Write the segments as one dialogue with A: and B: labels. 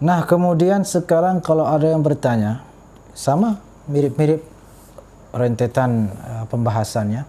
A: Nah, kemudian sekarang kalau ada yang bertanya, sama mirip-mirip rentetan pembahasannya.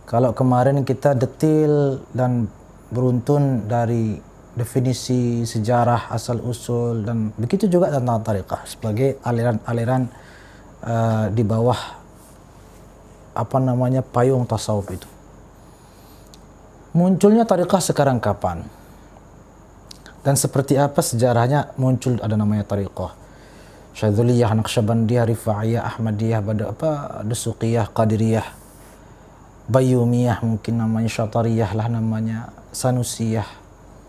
A: Kalau kemarin kita detil dan beruntun dari definisi sejarah asal-usul dan begitu juga tentang tariqah sebagai aliran-aliran di bawah payung tasawuf itu. Munculnya tariqah sekarang kapan? Dan seperti apa sejarahnya muncul ada namanya tariqah? Syadzuliyah, Naqsyabandiyah, Rifa'iyah, Ahmadiyah, Dusuqiyah, Qadiriyah, Bayyumiyah, mungkin namanya Syatariyah lah namanya, Sanusiyah,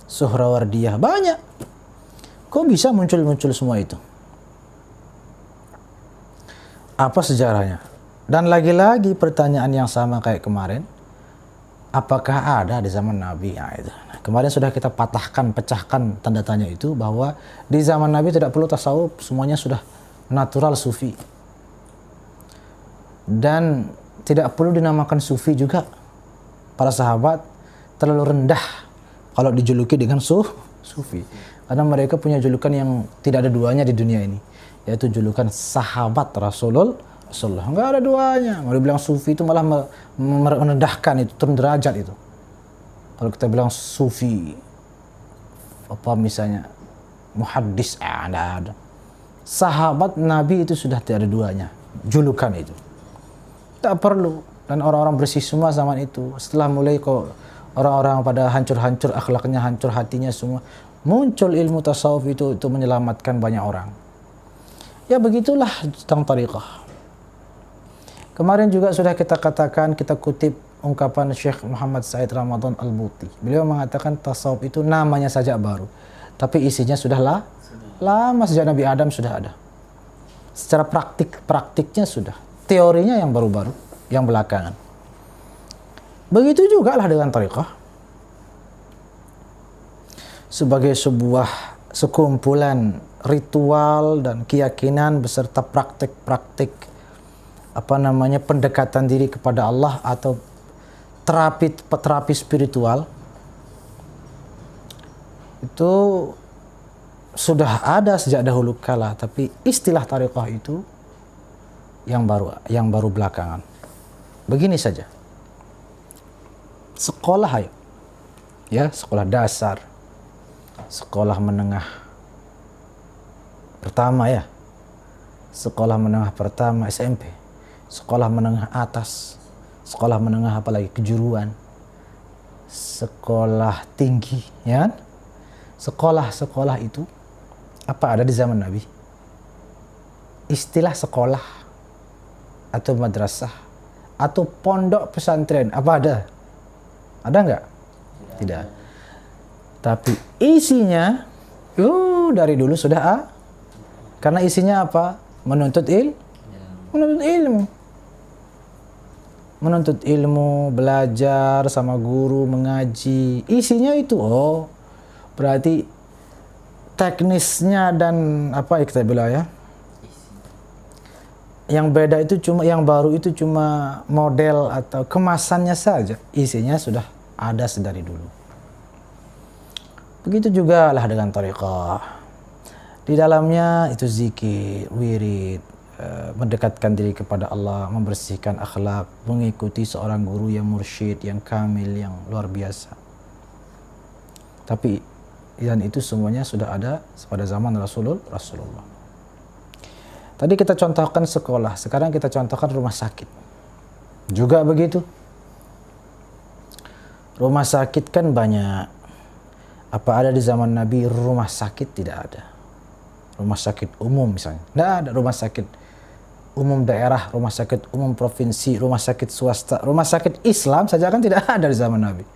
A: Suhrawardiyah, banyak. Kok bisa muncul semua itu? Apa sejarahnya? Dan lagi-lagi pertanyaan yang sama kayak kemarin, apakah ada di zaman Nabi? Nah, itu. Kemarin sudah kita pecahkan tanda tanya itu, bahwa di zaman Nabi tidak perlu tasawuf, semuanya sudah natural sufi. Dan tidak perlu dinamakan sufi juga. Para sahabat terlalu rendah kalau dijuluki dengan sufi. Karena mereka punya julukan yang tidak ada duanya di dunia ini, yaitu julukan sahabat Rasulullah. Enggak ada duanya. Mau dibilang sufi itu malah merendahkan, itu turun derajat itu. Kalau kita bilang sufi, misalnya muhaddis, enggak ada. Sahabat Nabi itu sudah tidak ada duanya, julukan itu. Tak perlu. Dan orang-orang bersih semua zaman itu. Setelah mulai kok orang-orang pada hancur-hancur akhlaknya, hancur hatinya semua, muncul ilmu tasawuf itu menyelamatkan banyak orang. Ya begitulah tentang tariqah. Kemarin juga sudah kita katakan, kita kutip ungkapan Syekh Muhammad Said Ramadan Al-Buti. Beliau mengatakan tasawuf itu namanya saja baru, tapi isinya sudah lama, sejak Nabi Adam sudah ada. Secara praktiknya sudah. Teorinya yang baru-baru, yang belakangan. Begitu juga lah dengan tariqah. Sebagai sebuah sekumpulan ritual dan keyakinan beserta praktik-praktik pendekatan diri kepada Allah atau terapi spiritual, itu sudah ada sejak dahulu kala, tapi istilah tariqah itu yang baru belakangan. Begini saja. Sekolah sekolah dasar, sekolah menengah pertama sekolah menengah pertama SMP, sekolah menengah atas, sekolah menengah apalagi kejuruan, sekolah tinggi, ya kan? Sekolah itu apa ada di zaman Nabi? Istilah sekolah atau madrasah atau pondok pesantren apa ada? Ada nggak? Tidak. Tapi isinya dari dulu sudah karena isinya apa? Menuntut ilmu, belajar sama guru, mengaji. Isinya itu berarti teknisnya dan kita bilang yang beda itu yang baru itu cuma model atau kemasannya saja. Isinya sudah ada sedari dulu. Begitu juga lah dengan tariqah. Di dalamnya itu zikir, wirid, mendekatkan diri kepada Allah, membersihkan akhlak, mengikuti seorang guru yang mursyid, yang kamil, yang luar biasa. Tapi dan itu semuanya sudah ada pada zaman Rasulullah. Tadi kita contohkan sekolah, sekarang kita contohkan rumah sakit. Juga begitu. Rumah sakit kan banyak. Apa ada di zaman Nabi rumah sakit? Tidak ada. Rumah sakit umum misalnya. Tidak ada rumah sakit umum daerah, rumah sakit umum provinsi, rumah sakit swasta, rumah sakit Islam saja kan tidak ada di zaman Nabi.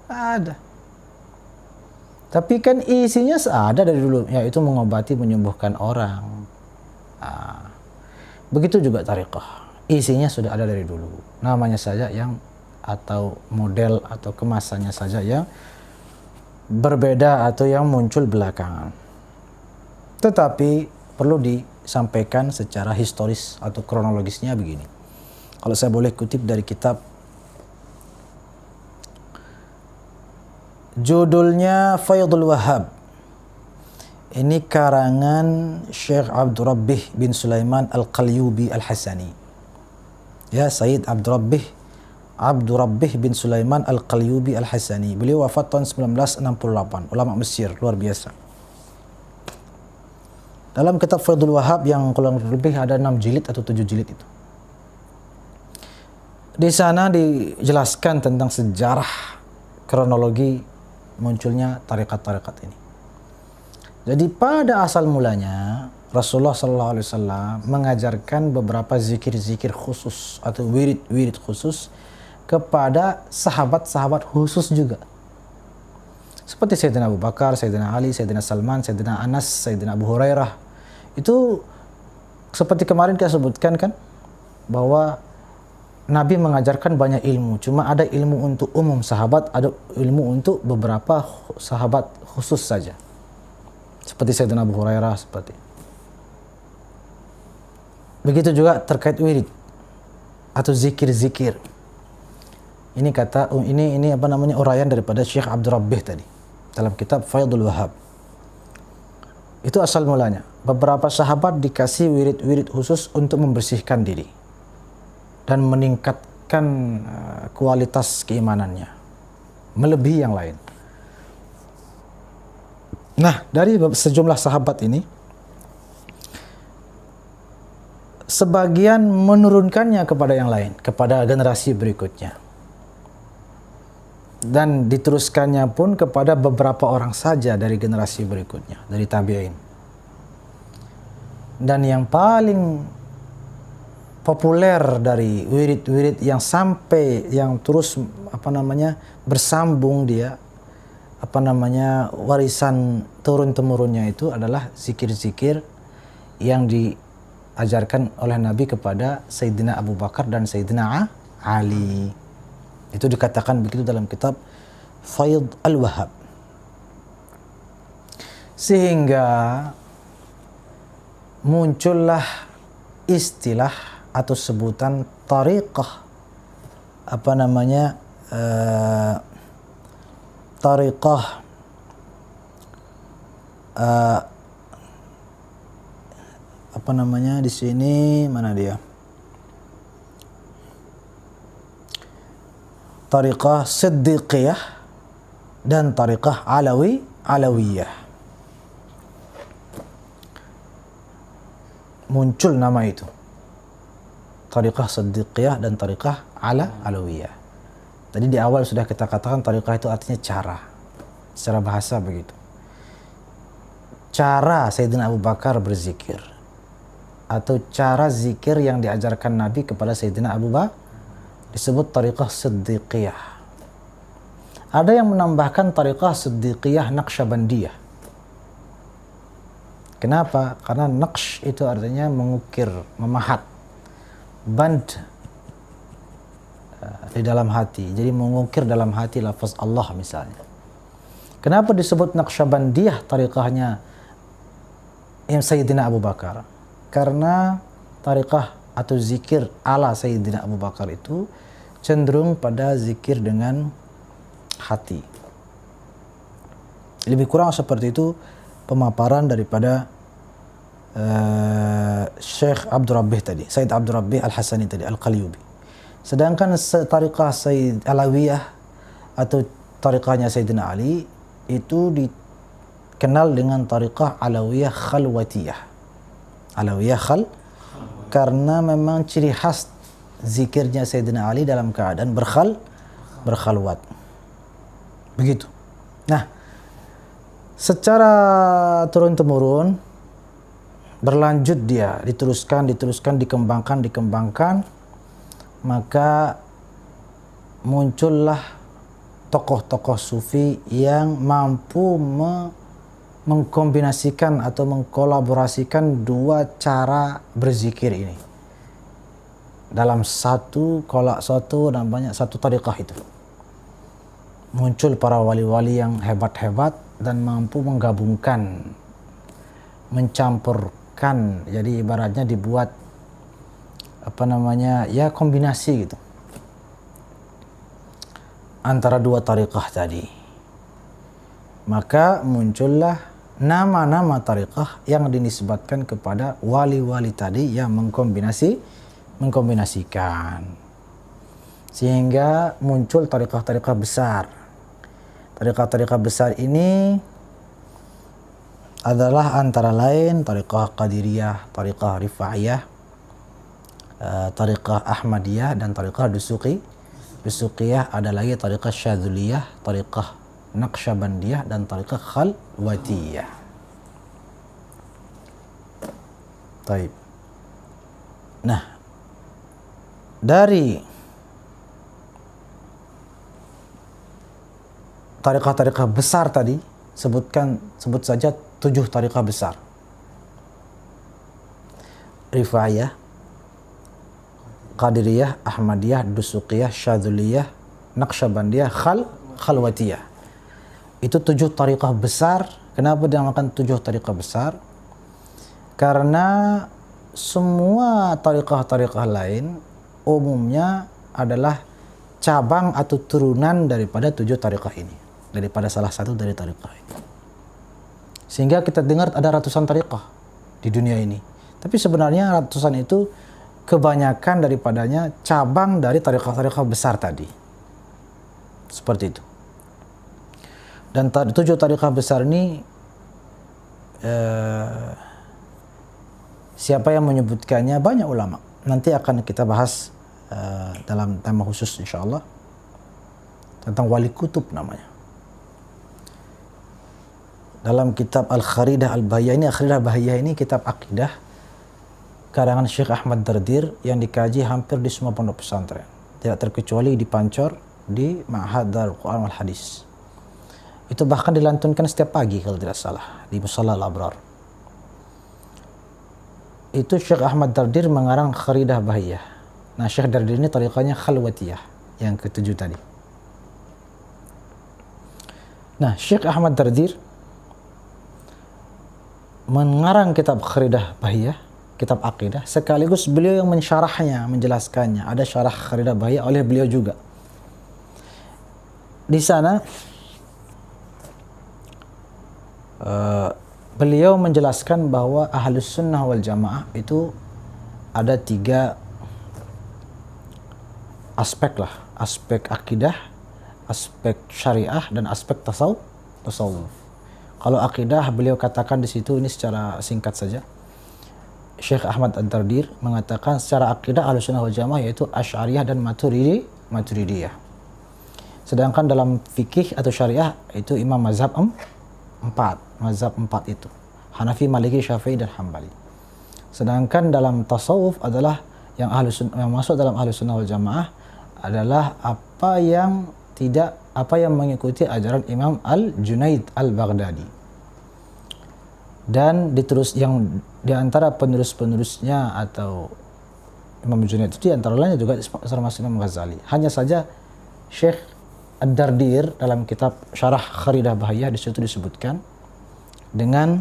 A: Ada. Tapi kan isinya ada dari dulu, yaitu mengobati, menyembuhkan orang. Begitu juga tariqah. Isinya sudah ada dari dulu. Namanya saja atau model atau kemasannya saja yang berbeda atau yang muncul belakangan. Tetapi perlu disampaikan secara historis atau kronologisnya begini. Kalau saya boleh kutip dari kitab, judulnya Faidul Wahhab, Ini karangan Syekh Abdurabbih bin Sulaiman Al-Qalyubi Al-Hasani. Ya, Sayyid Abdurabbih bin Sulaiman Al-Qalyubi Al-Hasani. Beliau wafat tahun 1968. Ulama Mesir, luar biasa. Dalam kitab Faidul Wahab yang kurang lebih ada 6 jilid atau 7 jilid itu. Di sana dijelaskan tentang sejarah kronologi munculnya tarekat-tarekat ini. Jadi pada asal mulanya Rasulullah SAW mengajarkan beberapa zikir-zikir khusus atau wirid-wirid khusus kepada sahabat-sahabat khusus juga. Seperti Sayyidina Abu Bakar, Sayyidina Ali, Sayyidina Salman, Sayyidina Anas, Sayyidina Abu Hurairah. Itu seperti kemarin kita sebutkan kan, bahwa Nabi mengajarkan banyak ilmu. Cuma ada ilmu untuk umum sahabat, ada ilmu untuk beberapa sahabat khusus saja. Seperti Sayyidina Abu Hurairah seperti. Begitu juga terkait wirid atau zikir-zikir. Ini uraian daripada Syekh Abdurabbih tadi dalam kitab Faidul Wahab. Itu asal mulanya. Beberapa sahabat dikasih wirid-wirid khusus untuk membersihkan diri dan meningkatkan kualitas keimanannya melebihi yang lain. Nah, dari sejumlah sahabat ini, sebagian menurunkannya kepada yang lain, kepada generasi berikutnya. Dan diteruskannya pun kepada beberapa orang saja dari generasi berikutnya, dari tabi'in. Dan yang paling populer dari wirid-wirid yang sampai yang terus bersambung dia warisan turun temurunnya itu adalah zikir-zikir yang diajarkan oleh Nabi kepada Sayyidina Abu Bakar dan Sayyidina Ali. Itu dikatakan begitu dalam kitab Faid Al-Wahab. Sehingga muncullah istilah atau sebutan tariqah di sini mana dia? Tariqah Siddiqiyah dan tariqah Alawiyah. Muncul nama itu. Tariqah Siddiqiyah dan tariqah Alawiyah. Tadi di awal sudah kita katakan tariqah itu artinya cara. Secara bahasa begitu. Cara Sayyidina Abu Bakar berzikir. Atau cara zikir yang diajarkan Nabi kepada Sayyidina Abu Bakar disebut tariqah Siddiqiyah. Ada yang menambahkan tariqah Siddiqiyah Naqsyabandiyah. Kenapa? Karena naqsh itu artinya mengukir, memahat. Band di dalam hati. Jadi mengukir dalam hati lafaz Allah misalnya. Kenapa disebut Naqsyabandiyah tariqahnya Sayyidina Abu Bakar? Karena tariqah atau zikir ala Sayyidina Abu Bakar itu cenderung pada zikir dengan hati. Lebih kurang seperti itu pemaparan daripada Syekh Abdurabbih tadi, Sayyid Abdurabbih Al-Hasani tadi, Al-Qalyubi. Sedangkan tariqah Sayyid Alawiyah atau tariqahnya Sayyidina Ali itu dikenal dengan tariqah Alawiyah Khalwatiyah. Alawiyah karena memang ciri khas zikirnya Sayyidina Ali dalam keadaan berkhalwat. Begitu. Nah, secara turun-temurun berlanjut dia, diteruskan, dikembangkan, maka muncullah tokoh-tokoh sufi yang mampu mengkombinasikan atau mengkolaborasikan dua cara berzikir ini dalam satu tariqah itu. Muncul para wali-wali yang hebat-hebat dan mampu menggabungkan, mencampurkan, jadi ibaratnya dibuat kombinasi gitu antara dua tariqah tadi. Maka muncullah nama-nama tariqah yang dinisbatkan kepada wali-wali tadi yang mengkombinasikan. Sehingga muncul tariqah-tariqah besar. Tariqah-tariqah besar ini adalah antara lain tariqah Qadiriyah, tariqah Rifa'iyah, tariqah Ahmadiyah, dan tariqah Dusuqiyah. Ada lagi tariqah Syadzuliyah, tariqah Naqsyabandiyah, dan tariqah Khalwatiyah. Taib. Nah, dari tariqah-tariqah besar tadi, sebut saja 7 tariqah besar. Rifa'iyah, Qadiriyah, Ahmadiyah, Dusuqiyah, Syadzuliyah, Naqsyabandiyah, Khalwatiyah. Itu 7 tariqah besar. Kenapa dinamakan 7 tariqah besar? Karena semua tariqah-tariqah lain umumnya adalah cabang atau turunan daripada 7 tariqah ini, daripada salah satu dari tariqah ini. Sehingga kita dengar ada ratusan tariqah di dunia ini. Tapi sebenarnya ratusan itu kebanyakan daripadanya cabang dari tariqah-tariqah besar tadi. Seperti itu. Dan 7 tariqah besar ini siapa yang menyebutkannya? Banyak ulama. Nanti akan kita bahas dalam tema khusus insyaallah tentang wali kutub namanya. Dalam kitab Al-Kharidah Al-Bahiyah ini, Al-Kharidah Al-Bahiyah ini kitab akidah karangan Syekh Ahmad Dardir yang dikaji hampir di semua pondok pesantren, tidak terkecuali di Pancor, di Ma'had Darul Quran wal Hadis. Itu bahkan dilantunkan setiap pagi kalau tidak salah di Musalla Al-Abrar. Itu Syekh Ahmad Dardir mengarang Kharidah Bahiyah. Nah, Syekh Dardir ini tariqahnya Khalwatiyah yang ke-7 tadi. Nah, Syekh Ahmad Dardir mengarang kitab Kharidah Bahiyah, kitab akidah, sekaligus beliau yang mensyarahnya, menjelaskannya. Ada syarah Kharidah Bahiyah oleh beliau juga. Di sana beliau menjelaskan bahwa Ahlus Sunnah wal Jamaah itu ada 3 aspek lah, aspek akidah, aspek syariah, dan aspek tasawuf. Kalau akidah beliau katakan di situ, ini secara singkat saja, Syekh Ahmad Ad-Dardir mengatakan secara akidah Ahlus Sunnah wal Jamaah yaitu Asy'ariyah dan Maturidiyah. Sedangkan dalam fikih atau syariah itu imam mazhab 4 itu, Hanafi, Maliki, Syafi'i, dan Hambali. Sedangkan dalam tasawuf adalah yang masuk dalam Ahlus Sunnah wal Jamaah adalah apa yang mengikuti ajaran Imam Al-Junaid Al-Baghdadi. Dan yang di antara penerus-penerusnya atau Imam Junaid itu di antara lainnya juga termasuk Imam Ghazali. Hanya saja Syekh Ad-Dardir dalam kitab Syarah Kharidah Bahiyah di situ disebutkan dengan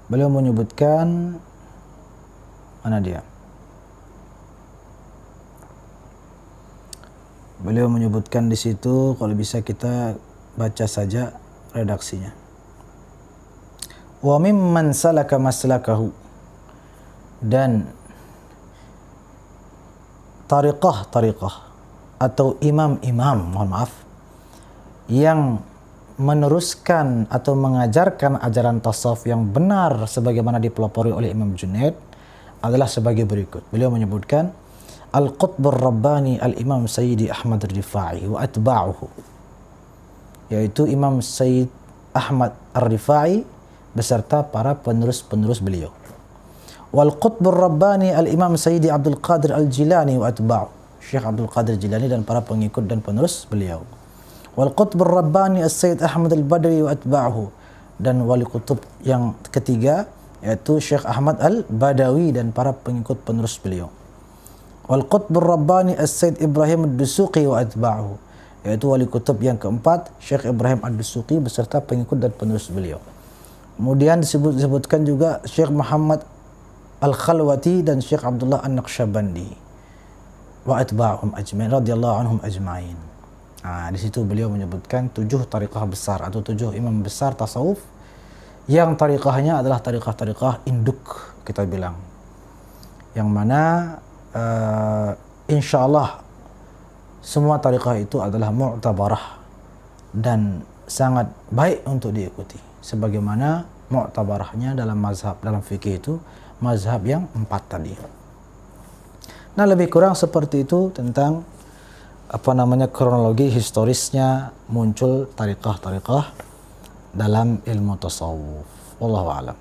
A: beliau menyebutkan mana dia? Beliau menyebutkan di situ, kalau bisa kita baca saja redaksinya. Wa mimman salaka maslakahu, dan tariqah atau imam-imam, yang meneruskan atau mengajarkan ajaran tasawuf yang benar sebagaimana dipelopori oleh Imam Junaid adalah sebagai berikut. Beliau menyebutkan Al-Qutbur Rabbani Al-Imam Sayyidi Ahmad Ar-Rifa'i wa atba'uhu, yaitu Imam Sayyid Ahmad Ar-Rifa'i beserta para penerus-penerus beliau. Wal Qutbur Rabbani Al-Imam Sayyidi Abdul Qadir Al-Jilani wa atba'uhu, Syekh Abdul Qadir Jilani dan para pengikut dan penerus beliau. Wal Qutbur Rabbani As-Sayyid Ahmad Al-Badawi wa atba'uhu, dan wali kutub yang ketiga yaitu Syekh Ahmad Al-Badawi dan para pengikut penerus beliau. Wal Qutbur Rabbani As-Sayyid Ibrahim Ad-Dusuqi wa atba'uhu, yaitu wali kutub yang keempat Syekh Ibrahim Ad-Dusuqi beserta pengikut dan penerus beliau. Kemudian disebutkan juga Syekh Muhammad Al-Khalwati dan Syekh Abdullah An-Naqsyabandi wa atba'uhum ajma'in radhiyallahu anhum ajma'in. Nah, di situ beliau menyebutkan 7 tariqah besar atau 7 imam besar tasawuf yang tariqahnya adalah tariqah-tariqah induk kita bilang. Yang mana insya Allah semua tariqah itu adalah mu'tabarah dan sangat baik untuk diikuti. Sebagaimana mu'tabarahnya dalam mazhab, dalam fikih itu mazhab yang 4 tadi. Nah, lebih kurang seperti itu tentang kronologi historisnya muncul tariqah-tariqah dalam ilmu tasawuf. Wallahu a'lam.